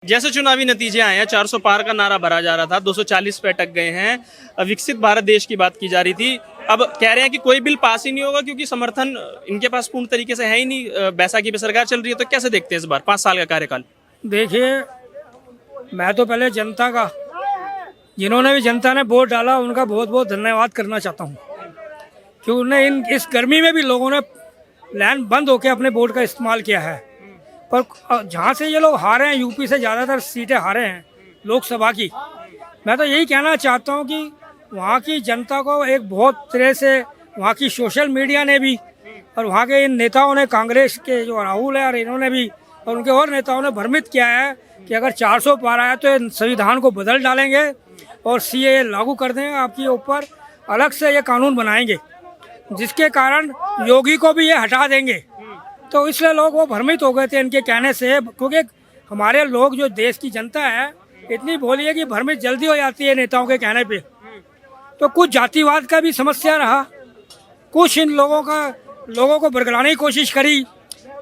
जैसे चुनावी नतीजे आए हैं, 400 पार का नारा भरा जा रहा था, 240 पे अटक गए हैं। विकसित भारत देश की बात की जा रही थी, अब कह रहे हैं कि कोई बिल पास ही नहीं होगा क्योंकि समर्थन इनके पास पूर्ण तरीके से है ही नहीं। बैसाखी पे सरकार चल रही है, तो कैसे देखते हैं इस बार 5 साल का कार्यकाल? देखिए, मैं तो पहले जनता का, जिन्होंने भी जनता ने वोट डाला उनका बहुत बहुत धन्यवाद करना चाहता हूँ कि उन्हें इस गर्मी में भी लोगों ने लाइन बंद होकर अपने वोट का इस्तेमाल किया है। पर जहाँ से ये लोग हारे हैं, यूपी से ज़्यादातर सीटें हारे हैं लोकसभा की, मैं तो यही कहना चाहता हूँ कि वहाँ की जनता को एक बहुत तरह से वहाँ की सोशल मीडिया ने भी और वहाँ के इन नेताओं ने, कांग्रेस के जो राहुल है और इन्होंने भी और उनके और नेताओं ने भ्रमित किया है कि अगर 400 पार आया तो संविधान को बदल डालेंगे और सीए लागू कर देंगे, आपके ऊपर अलग से ये कानून बनाएंगे जिसके कारण योगी को भी ये हटा देंगे। तो इसलिए लोग वो भ्रमित हो गए थे इनके कहने से, क्योंकि हमारे लोग जो देश की जनता है इतनी भोली है कि भ्रमित जल्दी हो जाती है नेताओं के कहने पे। तो कुछ जातिवाद का भी समस्या रहा, कुछ इन लोगों को बरगलाने की कोशिश करी,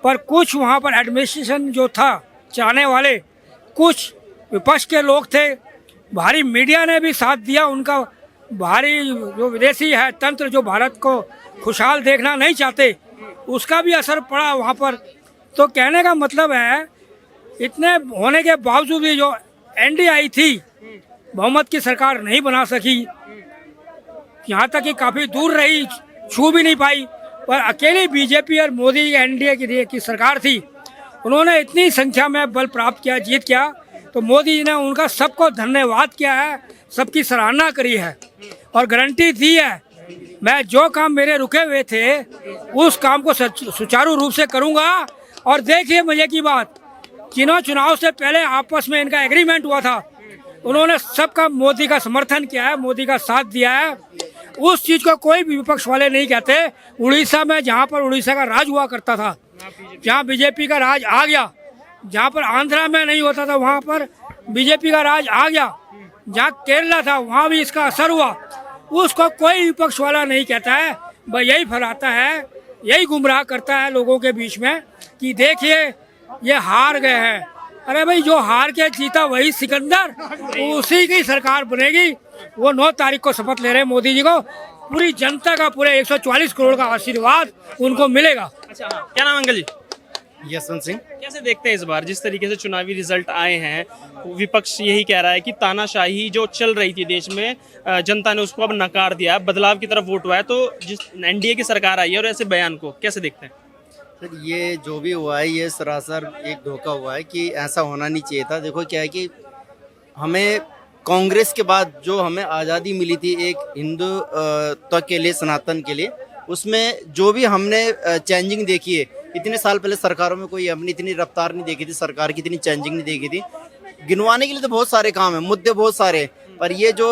पर कुछ वहाँ पर एडमिनिस्ट्रेशन जो था चाहने वाले, कुछ विपक्ष के लोग थे, भारी मीडिया ने भी साथ दिया उनका, भारी जो विदेशी है तंत्र जो भारत को खुशहाल देखना नहीं चाहते उसका भी असर पड़ा वहाँ पर। तो कहने का मतलब है, इतने होने के बावजूद भी जो एनडीए आई थी बहुमत की सरकार नहीं बना सकी, यहाँ तक कि काफ़ी दूर रही, छू भी नहीं पाई। पर अकेली बीजेपी और मोदी एनडीए की सरकार थी, उन्होंने इतनी संख्या में बल प्राप्त किया, जीत किया, तो मोदी जी ने उनका सबको धन्यवाद किया है, सबकी सराहना करी है और गारंटी दी है मैं जो काम मेरे रुके हुए थे उस काम को सुचारू रूप से करूंगा। और देखिए मजे की बात, चुनाव से पहले आपस में इनका एग्रीमेंट हुआ था, उन्होंने सबका मोदी का समर्थन किया है, मोदी का साथ दिया है। उस चीज को कोई भी विपक्ष वाले नहीं कहते। उड़ीसा में, जहाँ पर उड़ीसा का राज हुआ करता था, जहाँ बीजेपी का राज आ गया, जहाँ पर आंध्रा में नहीं होता था वहाँ पर बीजेपी का राज आ गया, जहाँ केरला था वहाँ भी इसका असर हुआ, उसको कोई विपक्ष वाला नहीं कहता है। बस यही फैलाता है, यही गुमराह करता है लोगों के बीच में कि देखिए ये हार गए हैं। अरे भाई, जो हार के जीता वही सिकंदर, उसी की सरकार बनेगी। वो 9 तारीख को शपथ ले रहे हैं मोदी जी को, पूरी जनता का, पूरे 144 करोड़ का आशीर्वाद उनको मिलेगा। अच्छा, क्या नाम अंकल जी? यशवंत सिंह। कैसे देखते हैं इस बार जिस तरीके से चुनावी रिजल्ट आए हैं? विपक्ष यही कह रहा है कि तानाशाही जो चल रही थी देश में, जनता ने उसको अब नकार दिया, बदलाव की तरफ वोट हुआ है। तो जिस एनडीए की सरकार आई है और ऐसे बयान को कैसे देखते हैं? सर, ये जो भी हुआ है ये सरासर एक धोखा हुआ है कि ऐसा होना नहीं चाहिए था। देखो क्या है कि हमें कांग्रेस के बाद जो हमें आज़ादी मिली थी एक हिंदुत्व के लिए, सनातन के लिए, उसमें जो भी हमने चेंजिंग देखी है, इतने साल पहले सरकारों में कोई हमने इतनी रफ्तार नहीं देखी थी, सरकार की इतनी चेंजिंग नहीं देखी थी। गिनवाने के लिए तो बहुत सारे काम हैं, मुद्दे बहुत सारे हैं, पर ये जो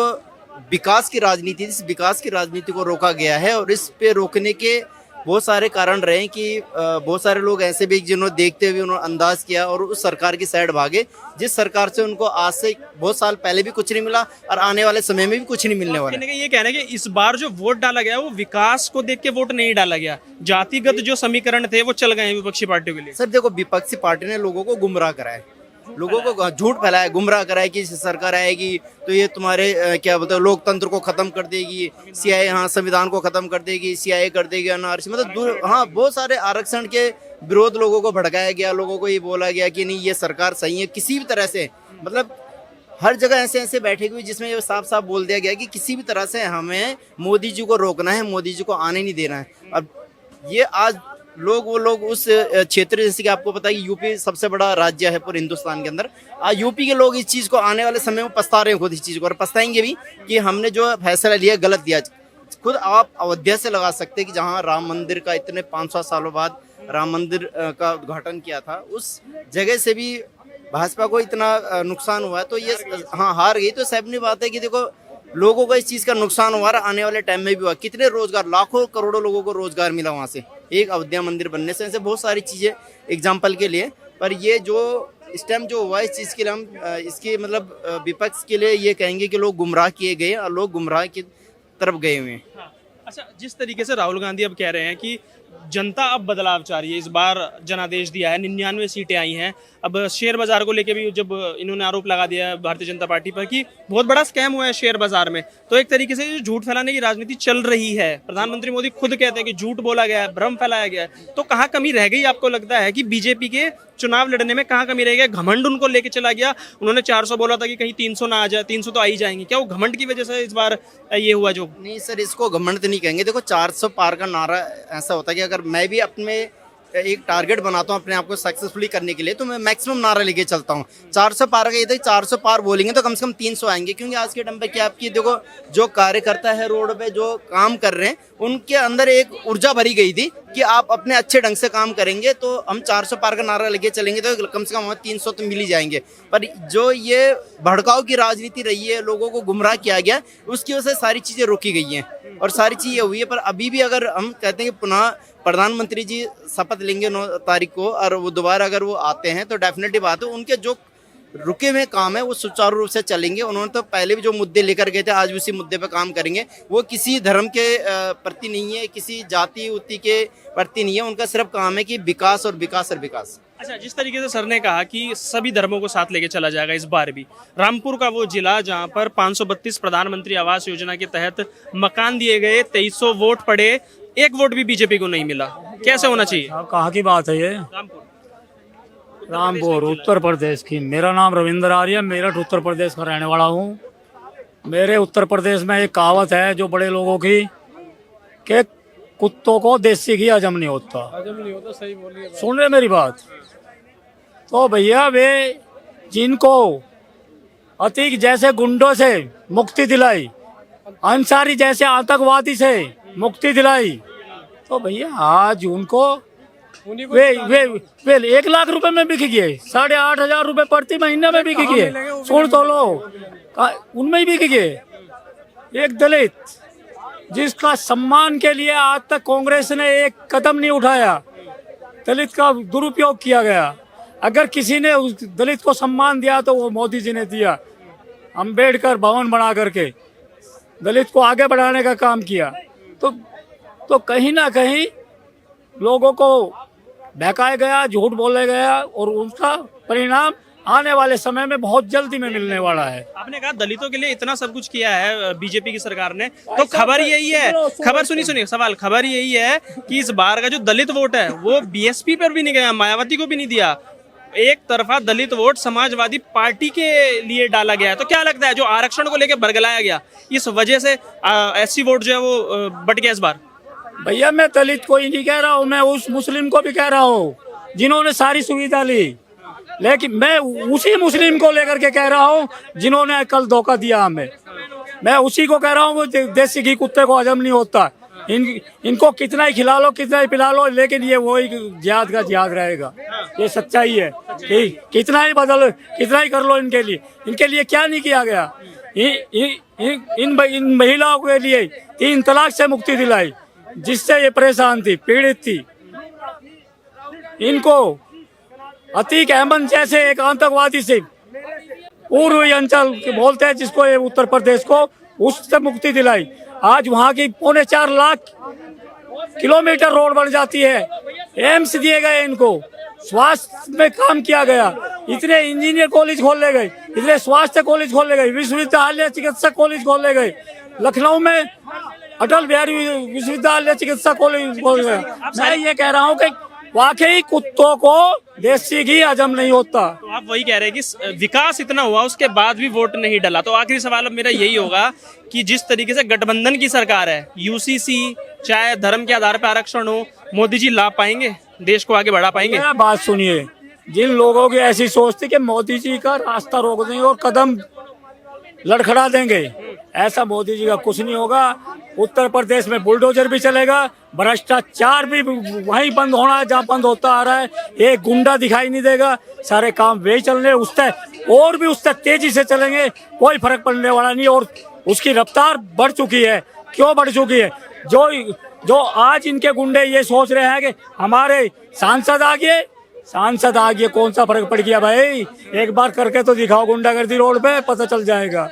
विकास की राजनीति, इस विकास की राजनीति को रोका गया है। और इस पे रोकने के बहुत सारे कारण रहे हैं कि बहुत सारे लोग ऐसे भी जिन्होंने देखते हुए उन्होंने अंदाज किया और उस सरकार की साइड भागे, जिस सरकार से उनको आज से बहुत साल पहले भी कुछ नहीं मिला और आने वाले समय में भी कुछ नहीं मिलने वाला। ये कहना है कि इस बार जो वोट डाला गया वो विकास को देख के वोट नहीं डाला गया, जातिगत जो समीकरण थे वो चल गए हैं विपक्षी पार्टियों के लिए। सर देखो, विपक्षी पार्टी ने लोगों को गुमराह कराया, लोगों को झूठ फैलाया, गुमराह कराया कि सरकार आएगी तो ये तुम्हारे क्या बोलते हैं, लोकतंत्र को खत्म कर देगी, सीआईए, हाँ, संविधान को खत्म कर देगी, सीआईए कर देगी, एनआरसी, मतलब हाँ, बहुत सारे आरक्षण के विरोध लोगों को भड़काया गया, लोगों को ये बोला गया कि नहीं ये सरकार सही है किसी भी तरह से। मतलब हर जगह ऐसे ऐसे बैठे हुए जिसमें ये साफ साफ बोल दिया गया कि किसी भी तरह से हमें मोदी जी को रोकना है, मोदी जी को आने नहीं देना है। अब ये आज वो लोग उस क्षेत्र, जैसे कि आपको पता है कि यूपी सबसे बड़ा राज्य है पूरे हिंदुस्तान के अंदर, आज यूपी के लोग इस चीज़ को आने वाले समय में पछता रहे हैं खुद इस चीज़ को, और पछताएंगे भी कि हमने जो फैसला लिया गलत दिया। खुद आप अयोध्या से लगा सकते हैं कि जहाँ राम मंदिर का इतने 500 सालों बाद राम मंदिर का उद्घाटन किया था, उस जगह से भी भाजपा को इतना नुकसान हुआ है। तो ये हाँ हार गई, तो साहब बात है कि देखो लोगों को इस चीज़ का नुकसान हुआ, आने वाले टाइम में भी हुआ। कितने रोजगार, लाखों करोड़ों लोगों को रोजगार मिला वहाँ से, एक अयोध्या मंदिर बनने से। ऐसे बहुत सारी चीज़ें एग्जाम्पल के लिए। पर ये जो इस टाइम जो हुआ, इस चीज़ के लिए हम इसके मतलब विपक्ष के लिए ये कहेंगे कि लोग गुमराह किए गए और लोग गुमराह की तरफ गए हुए हैं। अच्छा, जिस तरीके से राहुल गांधी अब कह रहे हैं कि जनता अब बदलाव चाह रही है। इस बार जनादेश दिया है, 99 सीटें आई हैं। अब शेयर बाजार को लेके भी जब इन्होंने आरोप लगा दिया है भारतीय जनता पार्टी पर कि बहुत बड़ा स्कैम हुआ है शेयर बाजार में, तो एक तरीके से जो झूठ फैलाने की राजनीति चल रही है। प्रधानमंत्री मोदी खुद कहते हैं कि झूठ बोला गया है, भ्रम फैलाया गया है। तो कहाँ कमी रह गई आपको लगता है कि बीजेपी के चुनाव लड़ने में कहाँ कमी रह गई? घमंड उनको लेके चला गया। उन्होंने 400 बोला था कि कहीं 300 ना आ जाए, 300 तो आ ही जाएंगे। क्या वो घमंड की वजह से इस बार ये हुआ? जो नहीं सर, इसको घमंड तो नहीं कहेंगे। देखो 400 पार का नारा ऐसा होता है कि अगर मैं भी अपने एक टारगेट बनाता हूं अपने आप को सक्सेसफुली करने के लिए, तो मैं मैक्सिमम नारा लेके चलता हूं। 400 पार का ये था, 400 पार बोलेंगे तो कम से कम 300 आएंगे, क्योंकि आज के टाइम पे क्या आपकी देखो जो कार्यकर्ता है रोड पे जो काम कर रहे हैं, उनके अंदर एक ऊर्जा भरी गई थी कि आप अपने अच्छे ढंग से काम करेंगे तो हम 400 पार का नारा लेके चलेंगे तो कम से कम हमें 300 तो मिल ही जाएंगे। पर जो ये भड़काऊ की राजनीति रही है, लोगों को गुमराह किया गया, उसकी वजह से सारी चीज़ें रोकी गई हैं और सारी चीज़ें हुई है। पर अभी भी अगर हम कहते हैं कि पुनः प्रधानमंत्री जी शपथ लेंगे 9 तारीख को और वो दोबारा अगर वो आते हैं तो डेफिनेटली बात है उनके जो रुके हुए काम है वो सुचारू रूप से चलेंगे। उन्होंने तो पहले भी जो मुद्दे लेकर गए थे आज भी उसी मुद्दे पर काम करेंगे। वो किसी धर्म के प्रति नहीं है, किसी जाति उति के प्रति नहीं है। उनका सिर्फ काम है कि विकास और विकास और विकास। अच्छा, जिस तरीके से सर ने कहा कि सभी धर्मों को साथ लेके चला जाएगा, इस बार भी रामपुर का वो जिला जहां पर 532 प्रधानमंत्री आवास योजना के तहत मकान दिए गए, 2300 वोट पड़े, एक वोट भी बीजेपी को नहीं मिला। कैसे होना चाहिए? कहाँ की बात है ये? रामपुर उत्तर प्रदेश की। मेरा नाम रविंद्र आर्य, मेरठ उत्तर प्रदेश का रहने वाला हूँ। मेरे उत्तर प्रदेश में एक कहावत है जो बड़े लोगों की कि कुत्तों को देसी घी हजम नहीं होता। सही बोलिए। सुन रहे मेरी बात? तो भैया वे जिनको अतीक जैसे गुंडों से मुक्ति दिलाई, अंसारी जैसे आतंकवादी से मुक्ति दिलाई, तो भैया आज उनको वे 1 लाख रुपए में बिक गए, 8,500 रुपए प्रति महीने में बिक गए। सुन तो लो, उनमें ही बिक गए। एक दलित जिसका सम्मान के लिए आज तक कांग्रेस ने एक कदम नहीं उठाया, दलित का दुरुपयोग किया गया। अगर किसी ने उस दलित को सम्मान दिया तो वो मोदी जी ने दिया। अंबेडकर भवन बना करके दलित को आगे बढ़ाने का काम किया। तो कहीं ना कहीं लोगों को बहकाया गया, झूठ बोला गया और उसका परिणाम आने वाले समय में बहुत जल्दी में मिलने वाला है। आपने कहा दलितों के लिए इतना सब कुछ किया है बीजेपी की सरकार ने, तो खबर यही है, खबर सुनिए सवाल, खबर यही है कि इस बार का जो दलित वोट है वो बीएसपी पर भी नहीं गया, मायावती को भी नहीं दिया। एक तरफा दलित वोट समाजवादी पार्टी के लिए डाला गया है। तो क्या लगता है जो आरक्षण को लेकर बरगलाया गया, इस वजह से एससी वोट जो है वो बट गया इस बार? भैया मैं दलित को ही नहीं कह रहा हूँ, मैं उस मुस्लिम को भी कह रहा हूँ जिन्होंने सारी सुविधा ली, लेकिन मैं उसी मुस्लिम को लेकर के कह रहा हूँ जिन्होंने कल धोखा दिया हमें। मैं उसी को कह रहा हूँ, देसी घी कुत्ते को हजम नहीं होता। इनको कितना ही खिला लो, कितना ही पिला लो, लेकिन ये वही जिहाद का जिहाद रहेगा। ये सच्चाई है कि कितना ही बदल, कितना ही कर लो इनके लिए क्या नहीं किया गया। इन महिलाओं के लिए 3 तलाक से मुक्ति दिलाई, जिससे ये परेशान थी, पीड़ित थी। इनको अतीक अहमद जैसे एक आतंकवादी से, पूर्वी अंचल बोलते हैं जिसको, ये उत्तर प्रदेश को, उससे मुक्ति दिलाई। आज वहाँ की 4.25 लाख किलोमीटर रोड बन जाती है। एम्स दिए गए इनको, स्वास्थ्य में काम किया गया, इतने इंजीनियर कॉलेज खोले गए, इतने स्वास्थ्य कॉलेज खोले गए, विश्वविद्यालय चिकित्सा कॉलेज खोले गए। लखनऊ में अटल बिहारी विश्वविद्यालय चिकित्सा कॉलेज खोल गया। मैं ये कह रहा हूँ कि वाकई कुत्तों को देसी घी हजम नहीं होता। तो आप वही कह रहे हैं कि विकास इतना हुआ उसके बाद भी वोट नहीं डला। तो आखिरी सवाल अब मेरा यही होगा कि जिस तरीके से गठबंधन की सरकार है, यूसीसी चाहे धर्म के आधार पर आरक्षण हो, मोदी जी ला पाएंगे, देश को आगे बढ़ा पाएंगे? मेरा बात सुनिए, जिन लोगों की ऐसी सोच थी कि मोदी जी का रास्ता रोक देंगे और कदम लड़खड़ा देंगे, ऐसा मोदी जी का कुछ नहीं होगा। उत्तर प्रदेश में बुलडोजर भी चलेगा, भ्रष्टाचार भी वहीं बंद होना है जहाँ बंद होता आ रहा है। एक गुंडा दिखाई नहीं देगा, सारे काम वे चल रहे, उससे और भी उससे तेजी से चलेंगे, कोई फर्क पड़ने वाला नहीं। और उसकी रफ्तार बढ़ चुकी है। क्यों बढ़ चुकी है? जो आज इनके गुंडे ये सोच रहे हैं कि हमारे सांसद आ गए, कौन सा फर्क पड़ गया भाई? एक बार करके तो दिखाओ गुंडागर्दी रोड पे, पता चल जाएगा।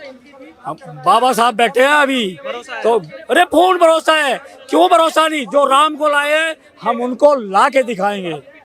हम बाबा साहब बैठे हैं अभी भरोसा है? तो अरे पूर्ण भरोसा है। क्यों भरोसा नहीं? जो राम को लाए हम उनको ला के दिखाएंगे।